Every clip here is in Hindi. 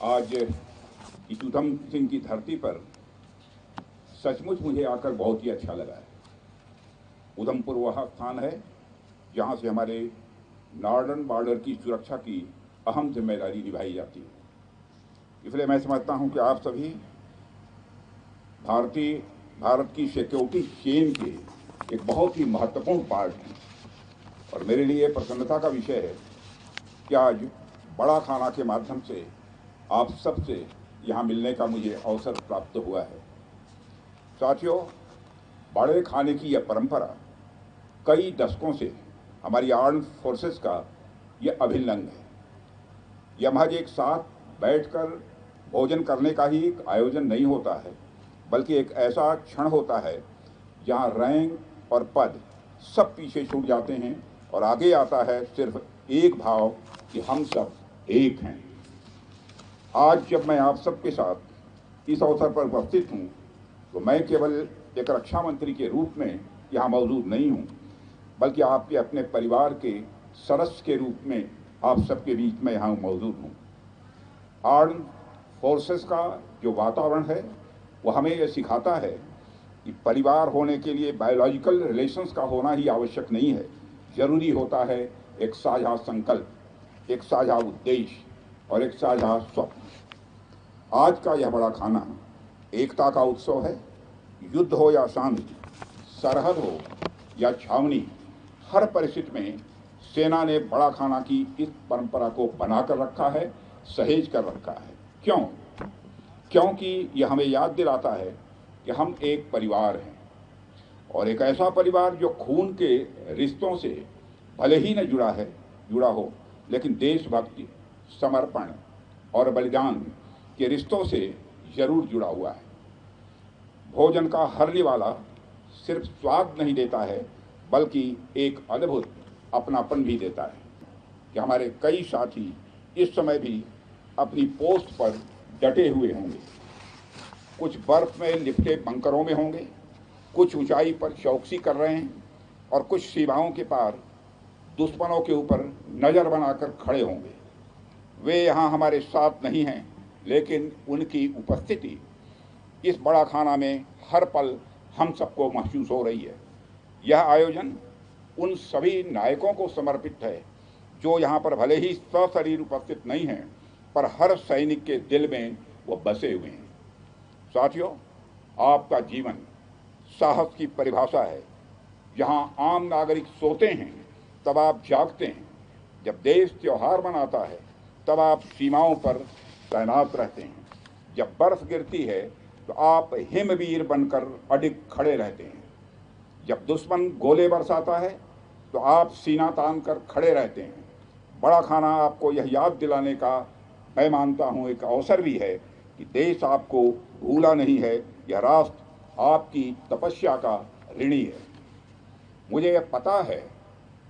आज इस ऊधम सिंह की धरती पर सचमुच मुझे आकर बहुत ही अच्छा लगा है। उधमपुर वह स्थान है जहां से हमारे नॉर्दर्न बॉर्डर की सुरक्षा की अहम जिम्मेदारी निभाई जाती है। इसलिए मैं समझता हूं कि आप सभी भारत की सिक्योरिटी चेन के एक बहुत ही महत्वपूर्ण पार्ट हैं और मेरे लिए प्रसन्नता का विषय है कि आज बड़ा खाना के माध्यम से आप सबसे यहाँ मिलने का मुझे अवसर प्राप्त हुआ है। साथियों, बड़े खाने की यह परंपरा कई दशकों से हमारी आर्म्ड फोर्सेस का यह अभिन्न अंग है। यह महज एक साथ बैठकर भोजन करने का ही एक आयोजन नहीं होता है, बल्कि एक ऐसा क्षण होता है जहाँ रैंक और पद सब पीछे छूट जाते हैं और आगे आता है सिर्फ एक भाव कि हम सब एक हैं। आज जब मैं आप सबके साथ इस अवसर पर उपस्थित हूँ तो मैं केवल एक रक्षा मंत्री के रूप में यहाँ मौजूद नहीं हूँ, बल्कि आपके अपने परिवार के सदस्य के रूप में आप सबके बीच में यहाँ मौजूद हूँ। आर्म्ड फोर्सेस का जो वातावरण है वो हमें यह सिखाता है कि परिवार होने के लिए बायोलॉजिकल रिलेशंस का होना ही आवश्यक नहीं है। जरूरी होता है एक साझा संकल्प, एक साझा उद्देश्य और एक साझा स्वप्न। आज का यह बड़ा खाना एकता का उत्सव है। युद्ध हो या शांति, सरहद हो या छावनी, हर परिस्थिति में सेना ने बड़ा खाना की इस परंपरा को बनाकर रखा है, सहेज कर रखा है। क्यों? क्योंकि यह हमें याद दिलाता है कि हम एक परिवार हैं और एक ऐसा परिवार जो खून के रिश्तों से भले ही न जुड़ा हो, लेकिन देशभक्ति, समर्पण और बलिदान के रिश्तों से जरूर जुड़ा हुआ है। भोजन का हरने वाला सिर्फ स्वाद नहीं देता है, बल्कि एक अद्भुत अपनापन भी देता है कि हमारे कई साथी इस समय भी अपनी पोस्ट पर डटे हुए होंगे। कुछ बर्फ में लिपटे बंकरों में होंगे, कुछ ऊंचाई पर चौकसी कर रहे हैं और कुछ सीमाओं के पार दुश्मनों के ऊपर नज़र बनाकर खड़े होंगे। वे यहाँ हमारे साथ नहीं हैं, लेकिन उनकी उपस्थिति इस बड़ा खाना में हर पल हम सबको महसूस हो रही है। यह आयोजन उन सभी नायकों को समर्पित है जो यहाँ पर भले ही सशरीर उपस्थित नहीं हैं, पर हर सैनिक के दिल में वो बसे हुए हैं। साथियों, आपका जीवन साहस की परिभाषा है। जहाँ आम नागरिक सोते हैं तब आप जागते हैं, जब देश त्योहार मनाता है तब आप सीमाओं पर तैनात रहते हैं, जब बर्फ गिरती है तो आप हिमवीर बनकर अडिग खड़े रहते हैं, जब दुश्मन गोले बरसाता है तो आप सीना तान कर खड़े रहते हैं। बड़ा खाना आपको यह याद दिलाने का, मैं मानता हूँ, एक अवसर भी है कि देश आपको भूला नहीं है, यह राष्ट्र आपकी तपस्या का ऋणी है। मुझे यह पता है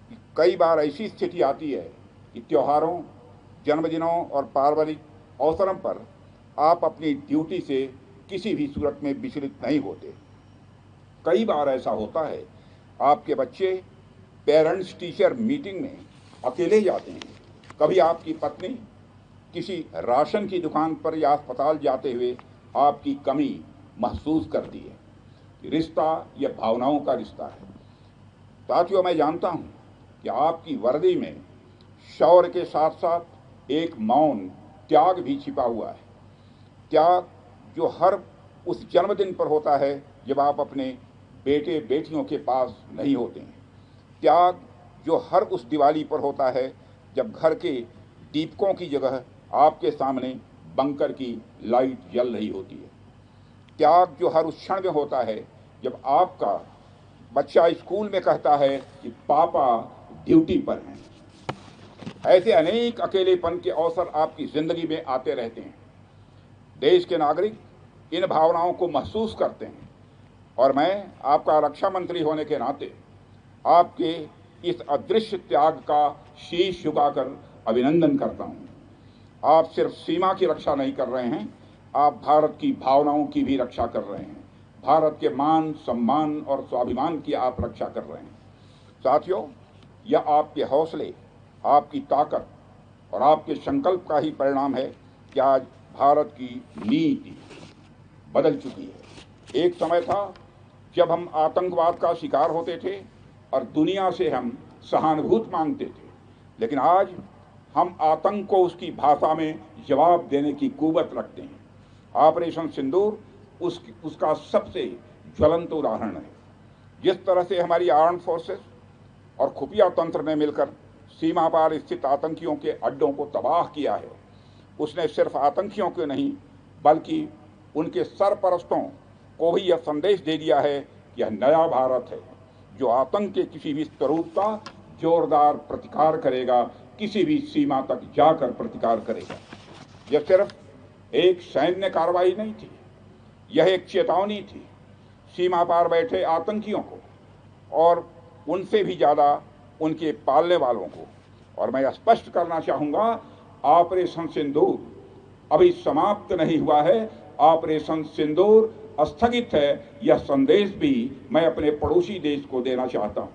कि कई बार ऐसी स्थिति आती है कि त्योहारों, जन्मदिनों और पारिवारिक अवसरों पर आप अपनी ड्यूटी से किसी भी सूरत में विचलित नहीं होते। कई बार ऐसा होता है आपके बच्चे पेरेंट्स टीचर मीटिंग में अकेले जाते हैं, कभी आपकी पत्नी किसी राशन की दुकान पर या अस्पताल जाते हुए आपकी कमी महसूस करती है। रिश्ता यह भावनाओं का रिश्ता है। साथियों, मैं जानता हूं कि आपकी वर्दी में शौर्य के साथ साथ एक मौन त्याग भी छिपा हुआ है। त्याग जो हर उस जन्मदिन पर होता है जब आप अपने बेटे बेटियों के पास नहीं होते हैं। त्याग जो हर उस दिवाली पर होता है जब घर के दीपकों की जगह आपके सामने बंकर की लाइट जल रही होती है। त्याग जो हर उस क्षण में होता है जब आपका बच्चा स्कूल में कहता है कि पापा ड्यूटी पर हैं। ऐसे अनेक अकेलेपन के अवसर आपकी जिंदगी में आते रहते हैं। देश के नागरिक इन भावनाओं को महसूस करते हैं और मैं आपका रक्षा मंत्री होने के नाते आपके इस अदृश्य त्याग का शीश झुकाकर अभिनंदन करता हूं। आप सिर्फ सीमा की रक्षा नहीं कर रहे हैं, आप भारत की भावनाओं की भी रक्षा कर रहे हैं। भारत के मान, सम्मान और स्वाभिमान की आप रक्षा कर रहे हैं। साथियों, यह आपके हौसले, आपकी ताकत और आपके संकल्प का ही परिणाम है कि आज भारत की नीति बदल चुकी है। एक समय था जब हम आतंकवाद का शिकार होते थे और दुनिया से हम सहानुभूति मांगते थे, लेकिन आज हम आतंक को उसकी भाषा में जवाब देने की कुव्वत रखते हैं। ऑपरेशन सिंदूर उसका सबसे ज्वलंत उदाहरण है। जिस तरह से हमारी आर्म फोर्सेस और खुफिया तंत्र ने मिलकर सीमा पार स्थित आतंकियों के अड्डों को तबाह किया है, उसने सिर्फ आतंकियों को नहीं बल्कि उनके सरपरस्तों को भी यह संदेश दे दिया है कि यह नया भारत है जो आतंक के किसी भी स्वरूप का जोरदार प्रतिकार करेगा, किसी भी सीमा तक जाकर प्रतिकार करेगा। यह सिर्फ एक सैन्य कार्रवाई नहीं थी, यह एक चेतावनी थी सीमा पार बैठे आतंकियों को और उनसे भी ज़्यादा उनके पालने वालों को। और मैं स्पष्ट करना चाहूँगा, ऑपरेशन सिंदूर अभी समाप्त नहीं हुआ है, ऑपरेशन सिंदूर स्थगित है। यह संदेश भी मैं अपने पड़ोसी देश को देना चाहता हूँ।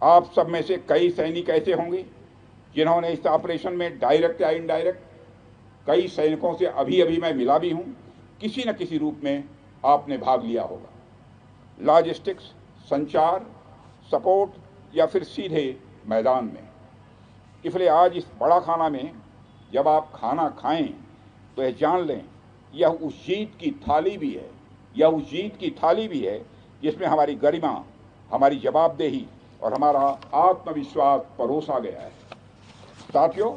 आप सब में से कई सैनिक ऐसे होंगे जिन्होंने इस ऑपरेशन में डायरेक्ट या इनडायरेक्ट, कई सैनिकों से अभी अभी मैं मिला भी हूँ, किसी न किसी रूप में आपने भाग लिया होगा। लॉजिस्टिक्स, संचार, सपोर्ट या फिर सीधे मैदान में। इसलिए आज इस बड़ा खाना में जब आप खाना खाएं तो यह जान लें, यह उस जीत की थाली भी है, यह उस जीत की थाली भी है जिसमें हमारी गरिमा, हमारी जवाबदेही और हमारा आत्मविश्वास परोसा गया है। साथियों,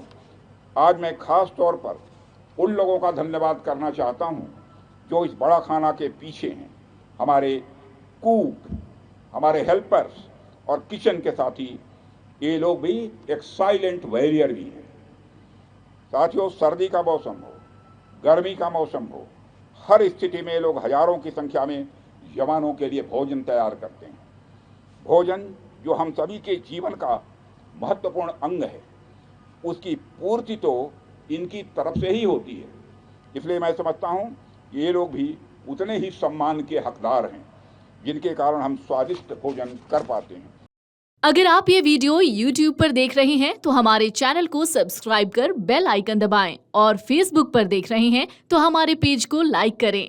आज मैं खास तौर पर उन लोगों का धन्यवाद करना चाहता हूं जो इस बड़ा खाना के पीछे हैं। हमारे कुक, हमारे हेल्पर्स और किचन के साथी, ये लोग भी एक साइलेंट वॉरियर भी हैं। साथियों, सर्दी का मौसम हो, गर्मी का मौसम हो, हर स्थिति में लोग हजारों की संख्या में जवानों के लिए भोजन तैयार करते हैं। भोजन जो हम सभी के जीवन का महत्वपूर्ण अंग है, उसकी पूर्ति तो इनकी तरफ से ही होती है। इसलिए मैं समझता हूँ ये लोग भी उतने ही सम्मान के हकदार हैं जिनके कारण हम स्वादिष्ट भोजन कर पाते हैं। अगर आप ये वीडियो YouTube पर देख रहे हैं तो हमारे चैनल को सब्सक्राइब कर बेल आइकन दबाएं और Facebook पर देख रहे हैं तो हमारे पेज को लाइक करें।